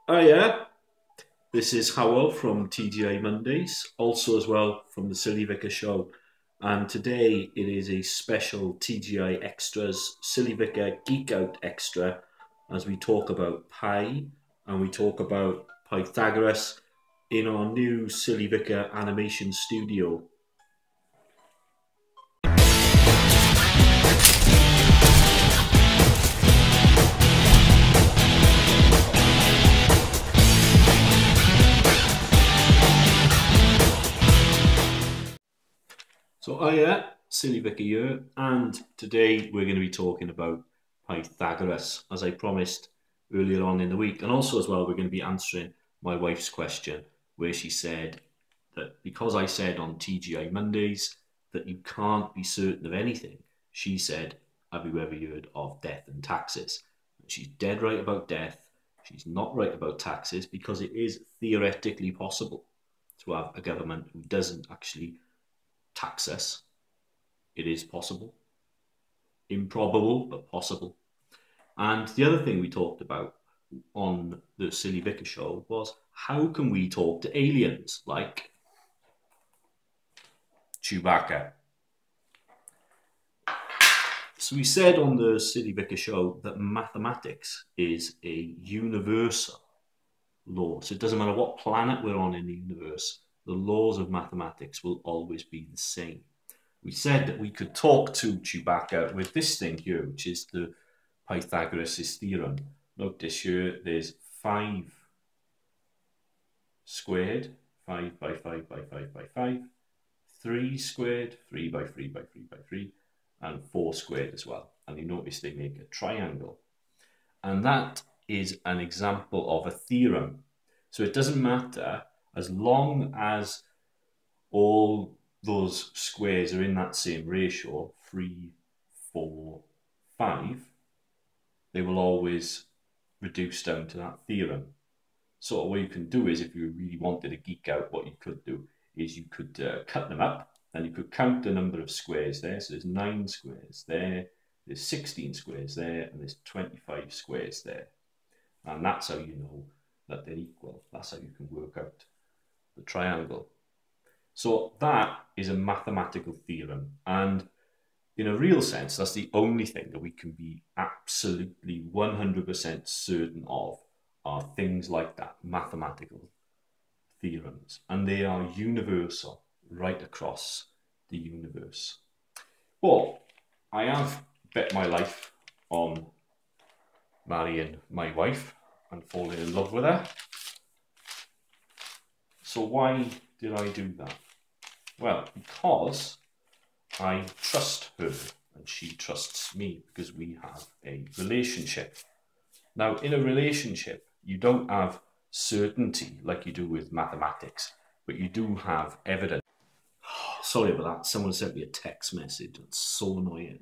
Yeah, this is Howell from TGI Mondays, also as well from the Silly Vicar Show. And today it is a special TGI Extras Silly Vicar Geek Out Extra as we talk about pi and we talk about Pythagoras in our new Silly Vicar animation studio. So yeah, Silly Vicar here, and today we're going to be talking about Pythagoras, as I promised earlier on in the week. And also as well, we're going to be answering my wife's question, where she said that because I said on TGI Mondays that you can't be certain of anything, she said, have you ever heard of death and taxes? And she's dead right about death. She's not right about taxes because it is theoretically possible to have a government who doesn't actually tax us. It is possible. Improbable, but possible. And the other thing we talked about on the Silly Vicar Show was how can we talk to aliens like Chewbacca? So we said on the Silly Vicar Show that mathematics is a universal law. So it doesn't matter what planet we're on in the universe, the laws of mathematics will always be the same. We said that we could talk to Chewbacca with this thing here, which is the Pythagoras' theorem. Notice here, there's 5 squared, 5 by 5 by 5 by 5, 3 squared, 3 by 3 by 3 by 3, and 4 squared as well. And you notice they make a triangle. And that is an example of a theorem. So it doesn't matter, as long as all those squares are in that same ratio, 3, 4, 5, they will always reduce down to that theorem. So what you can do is, if you really wanted to geek out, what you could do is you could cut them up and you could count the number of squares there. So there's 9 squares there, there's 16 squares there, and there's 25 squares there. And that's how you know that they're equal. That's how you can work out the triangle. So that is a mathematical theorem. And in a real sense, that's the only thing that we can be absolutely 100% certain of are things like that, mathematical theorems. And they are universal right across the universe. Well, I have bet my life on marrying my wife and falling in love with her. So why did I do that? Well, because I trust her and she trusts me, because we have a relationship. Now, in a relationship, you don't have certainty like you do with mathematics, but you do have evidence. Sorry about that. Someone sent me a text message. It's so annoying.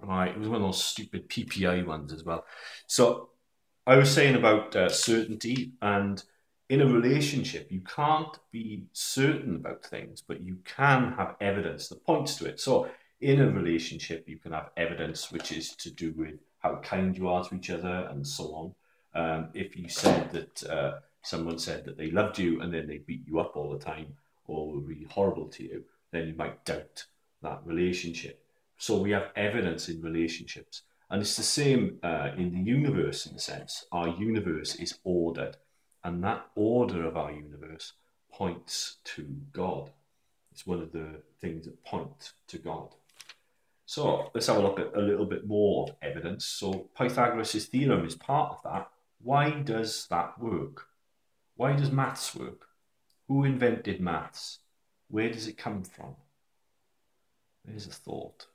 Right, it was one of those stupid PPI ones as well. So I was saying about certainty, and in a relationship, you can't be certain about things, but you can have evidence that points to it. So in a relationship, you can have evidence which is to do with how kind you are to each other and so on. If you said that someone said that they loved you and then they beat you up all the time or were really horrible to you, then you might doubt that relationship. So we have evidence in relationships. And it's the same in the universe, in a sense. Our universe is ordered. And that order of our universe points to God. It's one of the things that point to God. So let's have a look at a little bit more of evidence. So Pythagoras' theorem is part of that. Why does that work? Why does maths work? Who invented maths? Where does it come from? There's a thought.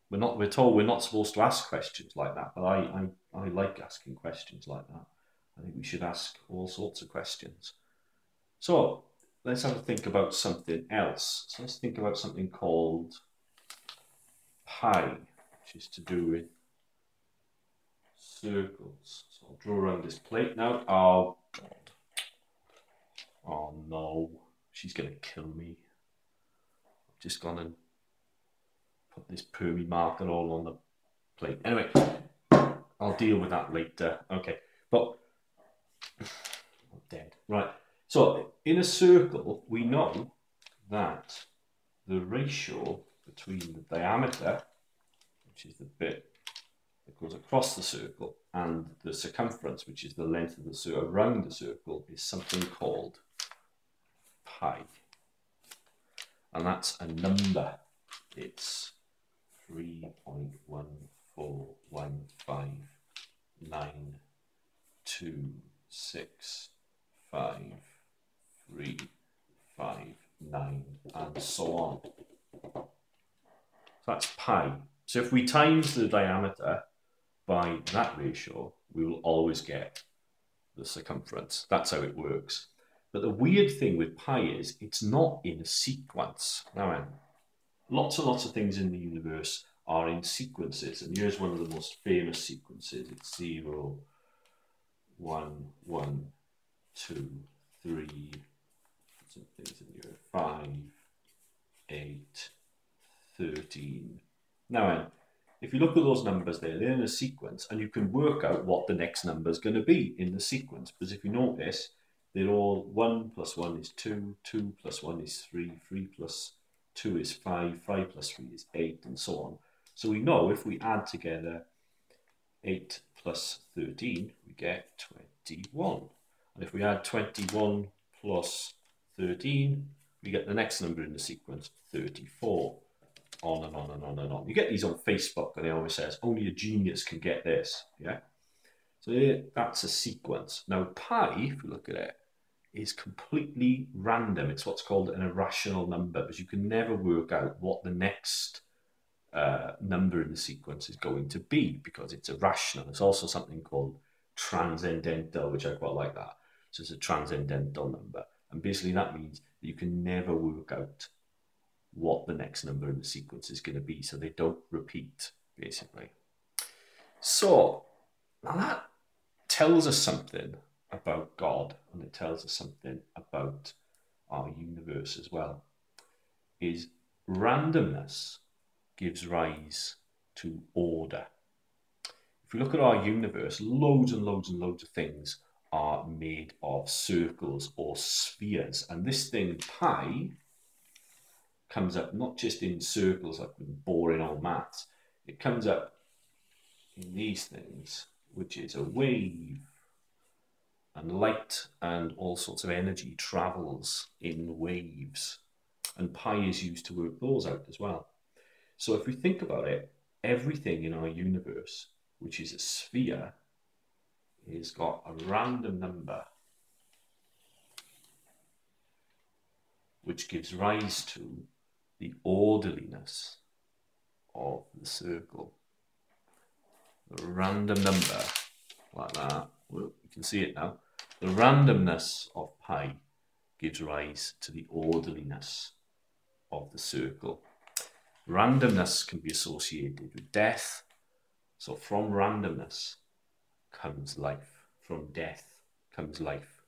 We're told we're not supposed to ask questions like that, but I like asking questions like that. I think we should ask all sorts of questions. So let's have a think about something else. So let's think about something called pi, which is to do with circles. So I'll draw around this plate now. Oh God. Oh no. She's going to kill me. I've just gone and put this permy marker all on the plate. Anyway, I'll deal with that later. Okay, but Dead. Right. So in a circle, we know that the ratio between the diameter, which is the bit that goes across the circle, and the circumference, which is the length of the circle around the circle, is something called pi. And that's a number. It's 3.14159265359 and so on. So that's pi. So if we times the diameter by that ratio, we will always get the circumference. That's how it works. But the weird thing with pi is it's not in a sequence. Now, lots and lots of things in the universe are in sequences, and here's one of the most famous sequences. It's 0, 1, 1, 2, 3, some things in here, 5, 8, 13. Now, if you look at those numbers there, they're in a sequence, and you can work out what the next number is going to be in the sequence. Because if you notice, they're all 1 plus 1 is 2, 2 plus 1 is 3, 3 plus 2 is 5, 5 plus 3 is 8, and so on. So we know if we add together 8 plus 13, we get 21. And if we add 21 plus 13, we get the next number in the sequence, 34. On and on and on and on. You get these on Facebook, and it always says, only a genius can get this. Yeah. So that's a sequence. Now, pi, if you look at it, is completely random. It's what's called an irrational number, because you can never work out what the next number in the sequence is going to be, because it's irrational. There's also something called transcendental, which I quite like that. So it's a transcendental number. And basically that means that you can never work out what the next number in the sequence is going to be, so they don't repeat, basically. So now that tells us something about God, and it tells us something about our universe as well, is randomness gives rise to order. If we look at our universe, loads and loads and loads of things are made of circles or spheres, and this thing pi comes up not just in circles like boring old maths, it comes up in these things, which is a wave, and light and all sorts of energy travels in waves, and pi is used to work those out as well. So if we think about it, everything in our universe, which is a sphere, has got a random number which gives rise to the orderliness of the circle. The random number, like that, well, you can see it now. The randomness of pi gives rise to the orderliness of the circle. Randomness can be associated with death. So from randomness comes life. From death comes life.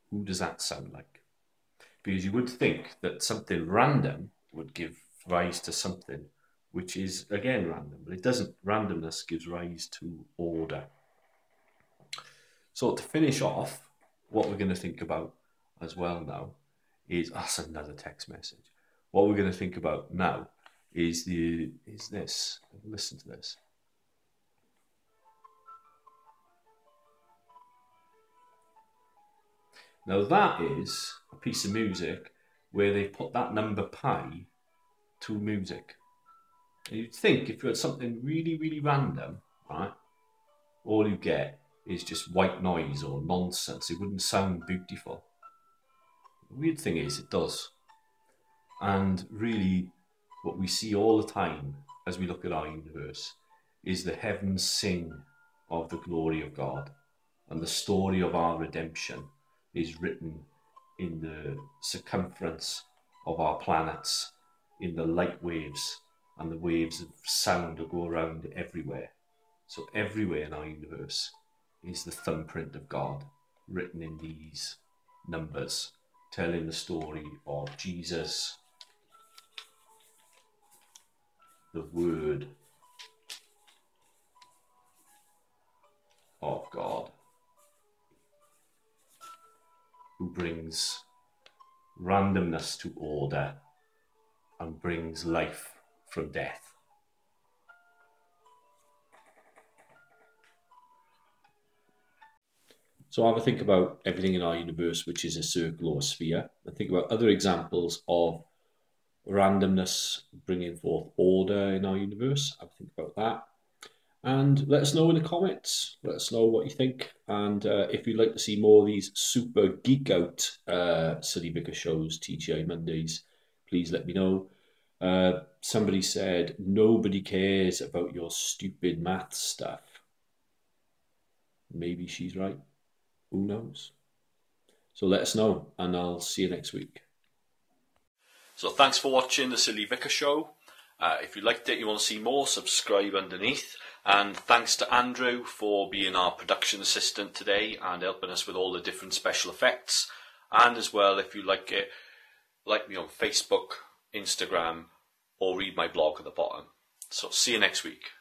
Who does that sound like? Because you would think that something random would give rise to something which is, again, random. But it doesn't. Randomness gives rise to order. So to finish off, what we're going to think about as well now is, that's another text message. What we're going to think about now is this. Listen to this. Now that is a piece of music where they put that number pi to music. And you'd think if you had something really, really random, right, all you get is just white noise or nonsense. It wouldn't sound beautiful. The weird thing is it does. And really what we see all the time as we look at our universe is the heavens sing of the glory of God, and the story of our redemption is written in the circumference of our planets, in the light waves, and the waves of sound that go around everywhere. So everywhere in our universe is the thumbprint of God written in these numbers, telling the story of Jesus, the Word of God. who brings randomness to order and brings life from death. So have a think about everything in our universe which is a circle or a sphere, and think about other examples of randomness bringing forth order in our universe. Have a think about that. And let us know in the comments. Let us know what you think. And if you'd like to see more of these super geek out Silly Vicar shows, TGI Mondays, please let me know. Somebody said, nobody cares about your stupid math stuff. Maybe she's right. Who knows? So let us know, and I'll see you next week. So thanks for watching the Silly Vicar show. If you liked it, you want to see more, subscribe underneath. And thanks to Andrew for being our production assistant today and helping us with all the different special effects. And as well, if you like it, like me on Facebook, Instagram, or read my blog at the bottom. So see you next week.